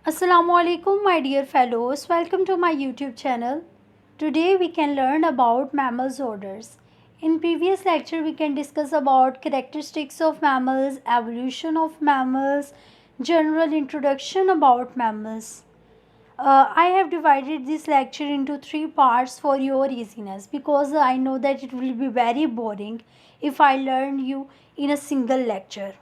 Assalamualaikum my dear fellows, welcome to my YouTube channel. Today we can learn about mammals orders. In previous lecture we can discuss about characteristics of mammals, evolution of mammals, general introduction about mammals. I have divided this lecture into three parts for your easiness because I know that it will be very boring if I learn you in a single lecture.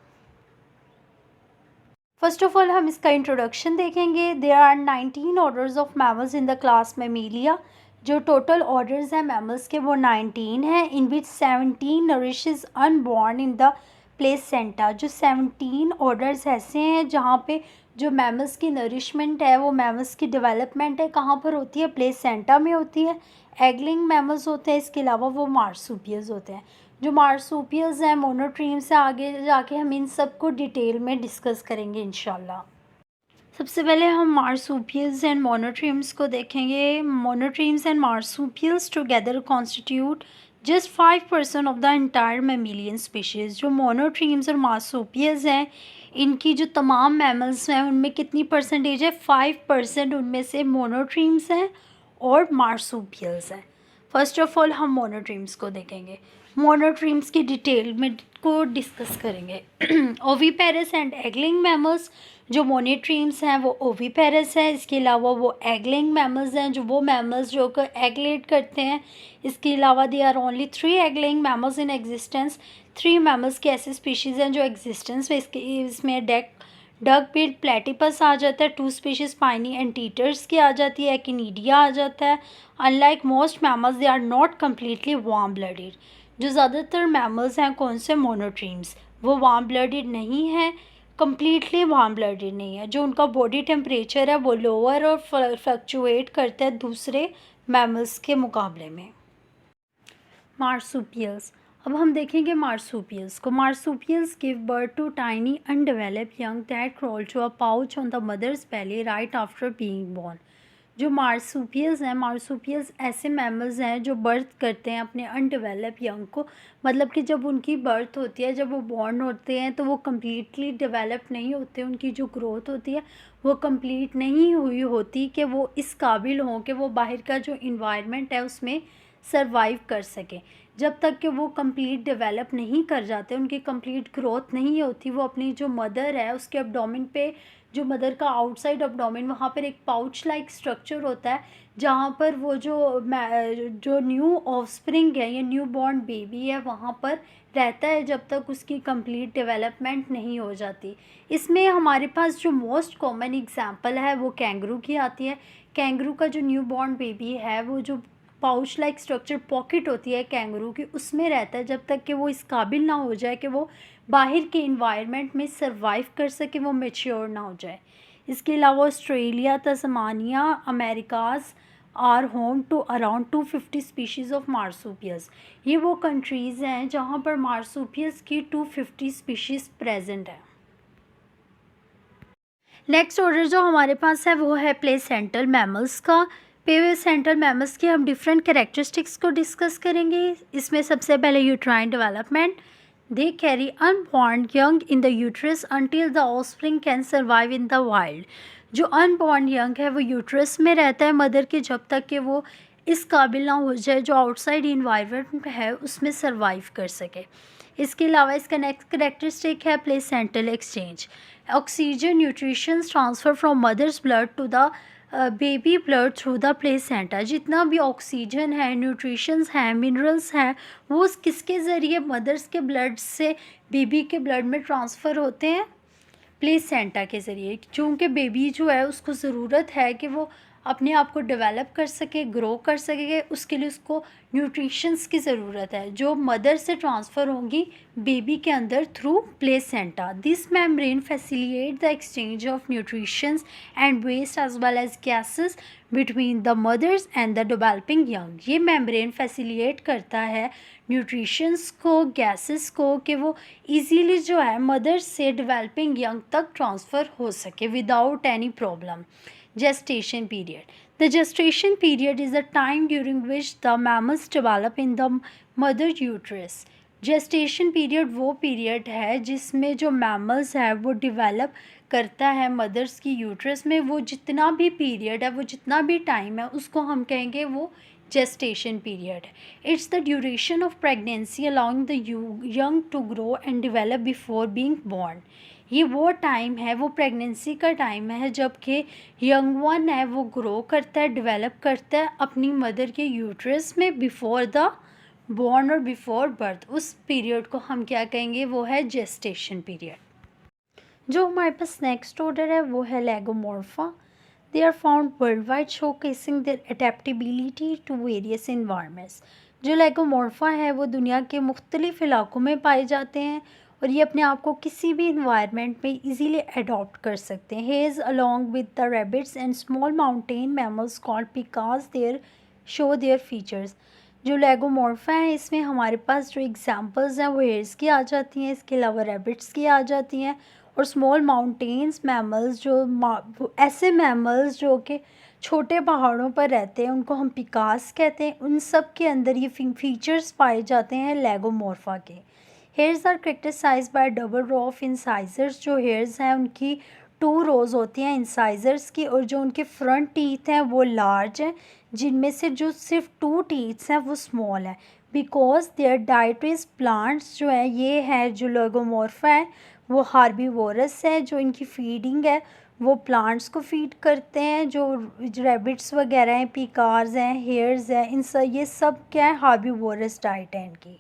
First of all हम इसका introduction देखेंगे. There are 19 orders of mammals in the class Mammalia. जो total orders हैं mammals के वो 19 हैं, in which 17 nourishes unborn in the placenta. जो 17 orders ऐसे हैं जहाँ पे जो मैमल्स की नरिशमेंट है, वो मैमल्स की डेवलपमेंट है, कहाँ पर होती है? प्लेसेंटा में होती है. एगलिंग मैमल्स होते हैं, इसके अलावा वो मार्सुपियल्स होते हैं. जो मार्सुपियल्स हैं मोनोट्रीम्स से आगे जाके हम इन सब को डिटेल में डिस्कस करेंगे इंशाल्लाह. सबसे पहले हम मार्सुपियल्स एंड मोनोट्रीम्स को देखेंगे. Monotremes and marsupials together constitute just 5% of the entire mammalian species. जो मोनोट्रीम्स और मार्सुपियल्स हैं, इनकी जो तमाम मैमल्स हैं उनमें कितनी परसेंटेज है? 5% उनमें से मोनोट्रीम्स हैं और मार्सुपियल्स हैं. फर्स्ट ऑफ ऑल हम मोनोट्रीम्स को देखेंगे. मोनोट्रीम्स की डिटेल में को डिस्कस करेंगे. Oviparous and egg-laying mammals. जो मोनोट्रीम्स हैं वो ओविपेरस हैं, इसके अलावा वो एगलिंग मैमल्स हैं, जो वो मैमल्स जो एगलेट करते हैं. इसके अलावा they are only 3 egg laying mammals in existence. 3 mammals की ऐसी स्पीशीज़ हैं जो एग्जिस्टेंस में इसमें डक बिल प्लेटिपस आ जाता है. 2 स्पीशीज़ पाइनी एंटीटर्स की आ जाती है. एकिनीडिया आ जाता है. Unlike most mammals they are not completely warm blooded. जो ज़्यादातर मैमल्स हैं कौन से? मोनोट्रीम्स, वो वार्म ब्लडेड नहीं है, कम्प्लीटली वार्म ब्लडेड नहीं है. जो उनका बॉडी टेम्परेचर है वो लोअर और फ्लक्चुएट करता है दूसरे मैमल्स के मुकाबले में. मार्सुपियल्स. अब हम देखेंगे मार्सुपियल्स को. Marsupials give birth to tiny undeveloped young that crawl to a pouch on the mother's belly right after being born. जो मार्सुपियल्स हैं, मार्सुपियल्स ऐसे मैमल्स हैं जो बर्थ करते हैं अपने अनडेवलप यंग को. मतलब कि जब उनकी बर्थ होती है, जब वो बॉर्न होते हैं तो वो कम्प्लीटली डेवलप नहीं होते. उनकी जो ग्रोथ होती है वो कंप्लीट नहीं हुई होती कि वो इस काबिल हों कि वो बाहर का जो इन्वायरमेंट है उसमें सरवाइव कर सकें. जब तक कि वो कंप्लीट डेवलप नहीं कर जाते, उनकी कंप्लीट ग्रोथ नहीं होती, वो अपनी जो मदर है उसके एब्डोमेन पे, जो मदर का आउटसाइड एब्डोमेन, वहाँ पर एक पाउच लाइक स्ट्रक्चर होता है जहाँ पर वो जो न्यू ऑफस्प्रिंग है या न्यू बॉर्न बेबी है वहाँ पर रहता है जब तक उसकी कंप्लीट डेवलपमेंट नहीं हो जाती. इसमें हमारे पास जो मोस्ट कॉमन एग्जांपल है वो कैंगरू की आती है. कैंगरू का जो न्यू बॉर्न बेबी है वो जो पाउच लाइक स्ट्रक्चर पॉकेट होती है कैंगरू की, उसमें रहता है जब तक कि वो इस काबिल ना हो जाए कि वो बाहर के इन्वायरमेंट में सरवाइव कर सके, वो मेच्योर ना हो जाए. इसके अलावा Australia, Tasmania, Americas are home to around 250 species of marsupials. ये वो कंट्रीज़ हैं जहाँ पर मार्सुपियल्स की 250 स्पीशीज़ प्रेजेंट है. नेक्स्ट ऑर्डर जो हमारे पास है वो है प्लेसेंटल मैमल्स का. प्लेसेंटल मैमल्स की हम डिफरेंट कैरेक्टरिस्टिक्स को डिस्कस करेंगे. इसमें सबसे पहले uterine development. They carry unborn young in the uterus until the offspring can survive in the wild. जो अनबॉर्न यंग है वो यूट्रस में रहता है मदर के जब तक कि वो इस काबिल ना हो जाए जो आउटसाइड इन्वायरमेंट है उसमें सर्वाइव कर सके. इसके अलावा इसका नेक्स्ट करेक्टरिस्टिक है placental exchange. Oxygen nutrition transfer from mother's blood to the baby blood through the placenta. जितना भी ऑक्सीजन है, न्यूट्रिशंस हैं, मिनरल्स हैं, वो किसके ज़रिए? मदर्स के ब्लड से बेबी के ब्लड में ट्रांसफ़र होते हैं प्लेसेंटा के ज़रिए. चूँकि बेबी जो है उसको ज़रूरत है कि वो अपने आप को डेवलप कर सके, ग्रो कर सके, उसके लिए उसको न्यूट्रिशंस की ज़रूरत है जो मदर से ट्रांसफ़र होंगी बेबी के अंदर through placenta. This membrane facilitate the exchange of nutritions and waste as well as gases between the mother's and the developing young. ये मेम्ब्रेन फैसिलिटेट करता है न्यूट्रिशंस को, गैसेस को, कि वो इजीली जो है मदर से डेवलपिंग यंग तक ट्रांसफ़र हो सके without any problem. Gestation period. The gestation period is the time during which the mammals develop in the mother uterus. Gestation period वो period है जिसमें जो mammals है वो develop करता है मदर्स की यूट्रस में, वो जितना भी पीरियड है, वो जितना भी टाइम है, उसको हम कहेंगे वो जेस्टेशन पीरियड है। It's the duration of pregnancy allowing the young to grow and develop before being born. ये वो टाइम है, वो प्रेगनेंसी का टाइम है जबकि यंग वन है वो ग्रो करता है, डेवलप करता है अपनी मदर के यूट्रस में बिफोर द बॉर्न और बिफोर बर्थ। उस पीरियड को हम क्या कहेंगे, वो है जेस्टेशन पीरियड। जो हमारे पास नेक्स्ट ऑर्डर है वो है lagomorpha. They are found world wide showcasing their adaptability to various environments. जो लेगोमॉर्फा है वो दुनिया के मुख्तलिफ इलाकों में पाए जाते हैं और ये अपने आप को किसी भी इन्वायरमेंट में इजीली अडॉप्ट कर सकते हैं। Hedge along with the rabbits and small mountain mammals called पिकास देयर शो देयर फीचर्स। जो लेगोमॉर्फा है इसमें हमारे पास जो एग्जांपल्स हैं वो हेयर्स की आ जाती हैं, इसके अलावा रैबिट्स की आ जाती हैं, और स्मॉल माउंटेन्स मैमल्स जो ऐसे मैमल्स जो कि छोटे पहाड़ों पर रहते हैं उनको हम पिकास कहते हैं। उन सब के अंदर ये फीचर्स पाए जाते हैं लेगोमॉर्फा के। Hares are characterised by double row of incisors. जो हेयर्स हैं उनकी 2 रोज़ होती हैं इंसाइजर्स की, और जो उनके फ्रंट टीथ हैं वो लार्ज हैं, जिनमें से जो सिर्फ 2 टीथ्स हैं वो स्मॉल है। Because their diet is plants. जो है ये है जो लेगोमॉर्फा है वो हार्बीवोरस है, जो इनकी फीडिंग है वो प्लांट्स को फीड करते हैं। जो रैबिट्स वगैरह हैं, पिकार्स हैं, हेयर्स हैं, ये सब क्या है, हार्बीवोरस डाइट है इनकी।